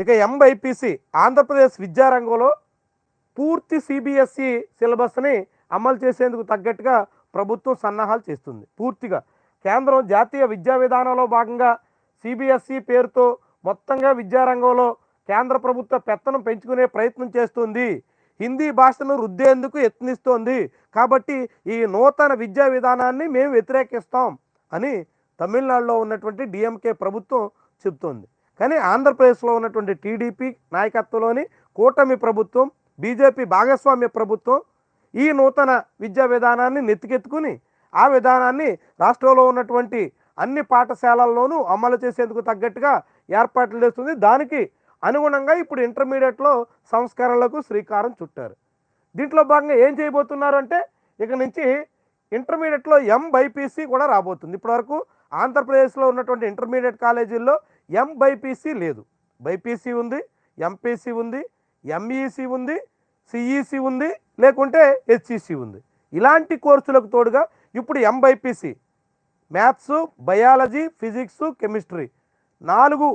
ఇక ఎంబైపీసీ ఆంధ్రప్రదేశ్ విద్యారంగంలో పూర్తి సిబిఎస్ఈ సిలబస్ని అమలు చేసేందుకు తగ్గట్టుగా ప్రభుత్వం సన్నాహాలు చేస్తుంది. పూర్తిగా కేంద్రం జాతీయ విద్యా విధానంలో భాగంగా సిబిఎస్ఈ పేరుతో మొత్తంగా విద్యారంగంలో కేంద్ర ప్రభుత్వ పెత్తనం పెంచుకునే ప్రయత్నం చేస్తుంది. హిందీ భాషను రుద్దేందుకు యత్నిస్తోంది. కాబట్టి ఈ నూతన విద్యా విధానాన్ని మేము వ్యతిరేకిస్తాం అని తమిళనాడులో ఉన్నటువంటి డిఎంకే ప్రభుత్వం చెబుతోంది. కానీ ఆంధ్రప్రదేశ్లో ఉన్నటువంటి టీడీపీ నాయకత్వంలోని కూటమి ప్రభుత్వం, బీజేపీ భాగస్వామ్య ప్రభుత్వం ఈ నూతన విద్యా విధానాన్ని నెత్తికెత్తుకుని ఆ విధానాన్ని రాష్ట్రంలో ఉన్నటువంటి అన్ని పాఠశాలల్లోనూ అమలు చేసేందుకు తగ్గట్టుగా ఏర్పాట్లు చేస్తుంది. దానికి అనుగుణంగా ఇప్పుడు ఇంటర్మీడియట్లో సంస్కరణలకు శ్రీకారం చుట్టారు. దీంట్లో భాగంగా ఏం చేయబోతున్నారు అంటే ఇక నుంచి ఇంటర్మీడియట్లో ఎంబైపీసీ కూడా రాబోతుంది. ఇప్పటివరకు ఆంధ్రప్రదేశ్లో ఉన్నటువంటి ఇంటర్మీడియట్ కాలేజీల్లో ఎంబైపీసీ లేదు. బైపీసీ ఉంది, ఎంపీసీ ఉంది, ఎంఈసీ ఉంది, సిఈసీ ఉంది, లేకుంటే హెచ్ఈసీ ఉంది. ఇలాంటి కోర్సులకు తోడుగా ఇప్పుడు MBiPC maths, biology, physics, chemistry 4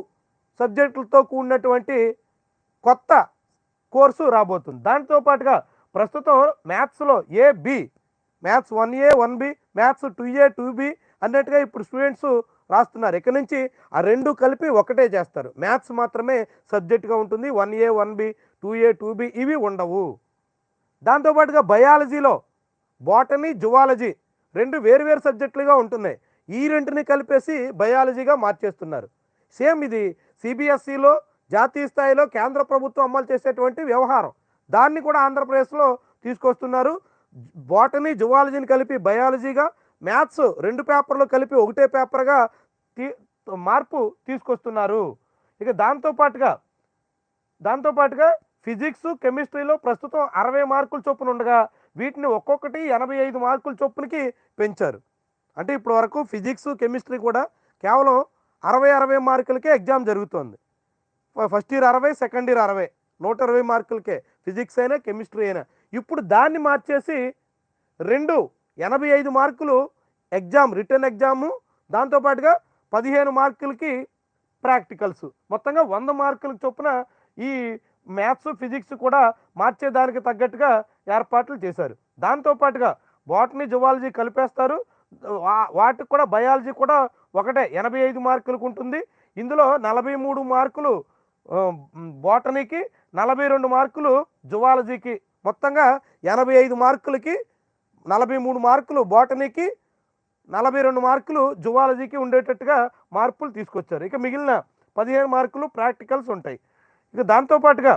సబ్జెక్టులతో కూడినటువంటి కొత్త కోర్సు రాబోతుంది. దాంతో పాటుగా ప్రస్తుతం మ్యాథ్స్లో AB, maths 1A 1B, maths 2A 2B అన్నట్టుగా ఇప్పుడు స్టూడెంట్స్ రాస్తున్నారు. ఇక్కడ నుంచి ఆ రెండు కలిపి ఒకటే చేస్తారు. మ్యాథ్స్ మాత్రమే సబ్జెక్టుగా ఉంటుంది. 1A 1B 2A 2B ఇవి ఉండవు. దాంతోపాటుగా బయాలజీలో బాటనీ, జువాలజీ 2 వేరువేరు సబ్జెక్టులుగా ఉంటున్నాయి. ఈ రెంటిని కలిపేసి బయాలజీగా మార్చేస్తున్నారు. సేమ్ ఇది సిబిఎస్ఈలో జాతీయ స్థాయిలో కేంద్ర ప్రభుత్వం అమలు చేసేటువంటి వ్యవహారం. దాన్ని కూడా ఆంధ్రప్రదేశ్లో తీసుకొస్తున్నారు. బాటనీ, జువాలజీని కలిపి బయాలజీగా, మ్యాథ్స్ 2 పేపర్లు కలిపి ఒకటే పేపర్గా మార్పు తీసుకొస్తున్నారు. ఇక దాంతోపాటుగా ఫిజిక్స్, కెమిస్ట్రీలో ప్రస్తుతం 60 మార్కుల చొప్పున ఉండగా వీటిని ఒక్కొక్కటి 85 మార్కుల చొప్పునకి పెంచారు. అంటే ఇప్పటి వరకు ఫిజిక్స్, కెమిస్ట్రీ కూడా కేవలం 60 మార్కులకే ఎగ్జామ్ జరుగుతుంది. ఫస్ట్ ఇయర్ 60, సెకండ్ ఇయర్ 60, 120 మార్కులకే ఫిజిక్స్ అయినా కెమిస్ట్రీ అయినా. ఇప్పుడు దాన్ని మార్చేసి 85 మార్కులు ఎగ్జామ్, రిటర్న్ ఎగ్జాము, దాంతోపాటుగా 15 మార్కులకి ప్రాక్టికల్స్, మొత్తంగా 100 మార్కులకు చొప్పున ఈ మ్యాథ్స్, ఫిజిక్స్ కూడా మార్చేదానికి తగ్గట్టుగా ఏర్పాట్లు చేశారు. దాంతోపాటుగా బాటనీ, జువాలజీ కలిపేస్తారు. వాటికి కూడా బయాలజీ కూడా ఒకటే 85 మార్కులకు ఉంటుంది. ఇందులో 43 మార్కులు బాటనీకి, 42 మార్కులు జువాలజీకి, మొత్తంగా 85 మార్కులకి 43 మార్కులు బాటనీకి, 42 మార్కులు జువాలజీకి ఉండేటట్టుగా మార్పులు తీసుకొచ్చారు. ఇక మిగిలిన 15 మార్కులు ప్రాక్టికల్స్ ఉంటాయి. ఇక దాంతోపాటుగా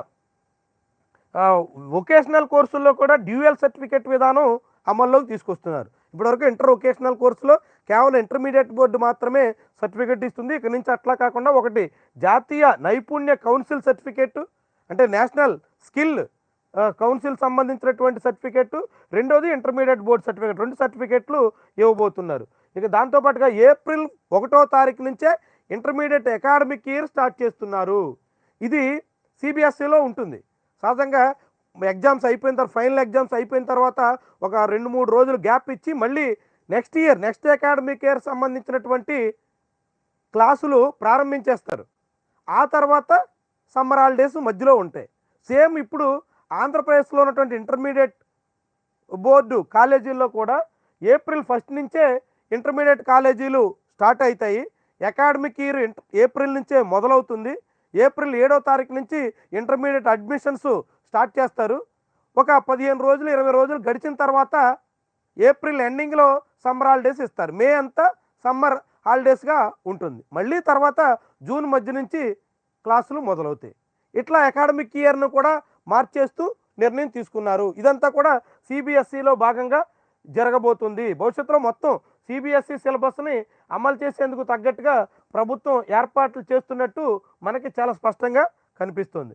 వొకేషనల్ కోర్సుల్లో కూడా డ్యూయల్ సర్టిఫికేట్ విధానం అమల్లోకి తీసుకొస్తున్నారు. ఇప్పటివరకు ఇంటర్ వొకేషనల్ కోర్సులో కేవలం ఇంటర్మీడియట్ బోర్డు మాత్రమే సర్టిఫికేట్ ఇస్తుంది. ఇక నుంచి అట్లా కాకుండా ఒకటి జాతీయ నైపుణ్య కౌన్సిల్ సర్టిఫికేట్, అంటే నేషనల్ స్కిల్ కౌన్సిల్ సంబంధించినటువంటి సర్టిఫికేట్, రెండోది ఇంటర్మీడియట్ బోర్డు సర్టిఫికేట్, 2 సర్టిఫికేట్లు ఇవ్వబోతున్నారు. ఇక దాంతోపాటుగా ఏప్రిల్ 1వ తారీఖు నుంచే ఇంటర్మీడియట్ అకాడమిక్ ఇయర్ స్టార్ట్ చేస్తున్నారు. ఇది సిబిఎస్ఈలో ఉంటుంది. సహజంగా ఎగ్జామ్స్ అయిపోయిన తర్వాత, ఫైనల్ ఎగ్జామ్స్ అయిపోయిన తర్వాత ఒక 2-3 రోజులు గ్యాప్ ఇచ్చి మళ్ళీ నెక్స్ట్ అకాడమిక్ ఇయర్ సంబంధించినటువంటి క్లాసులు ప్రారంభించేస్తారు. ఆ తర్వాత సమ్మర్ హాలిడేస్ మధ్యలో ఉంటాయి. సేమ్ ఇప్పుడు ఆంధ్రప్రదేశ్లో ఉన్నటువంటి ఇంటర్మీడియట్ బోర్డు కాలేజీల్లో కూడా ఏప్రిల్ 1 నుంచే ఇంటర్మీడియట్ కాలేజీలు స్టార్ట్ అవుతాయి. అకాడమిక్ ఇయర్ ఏప్రిల్ నుంచే మొదలవుతుంది. ఏప్రిల్ 7వ తారీఖు నుంచి ఇంటర్మీడియట్ అడ్మిషన్స్ స్టార్ట్ చేస్తారు. ఒక 15 రోజులు 20 రోజులు గడిచిన తర్వాత ఏప్రిల్ ఎండింగ్లో సమ్మర్ హాలిడేస్ ఇస్తారు. మే అంతా సమ్మర్ హాలిడేస్గా ఉంటుంది. మళ్ళీ తర్వాత జూన్ మధ్య నుంచి క్లాసులు మొదలవుతాయి. ఇట్లా అకాడమిక్ ఇయర్ను కూడా మార్చేస్తూ నిర్ణయం తీసుకున్నారు. ఇదంతా కూడా సిబిఎస్ఈలో భాగంగా జరగబోతుంది. భవిష్యత్తులో మొత్తం సిబిఎస్ఈ సిలబస్ని అమలు చేసేందుకు తగ్గట్టుగా ప్రభుత్వం ఏర్పాట్లు చేస్తున్నట్టు మనకి చాలా స్పష్టంగా కనిపిస్తుంది.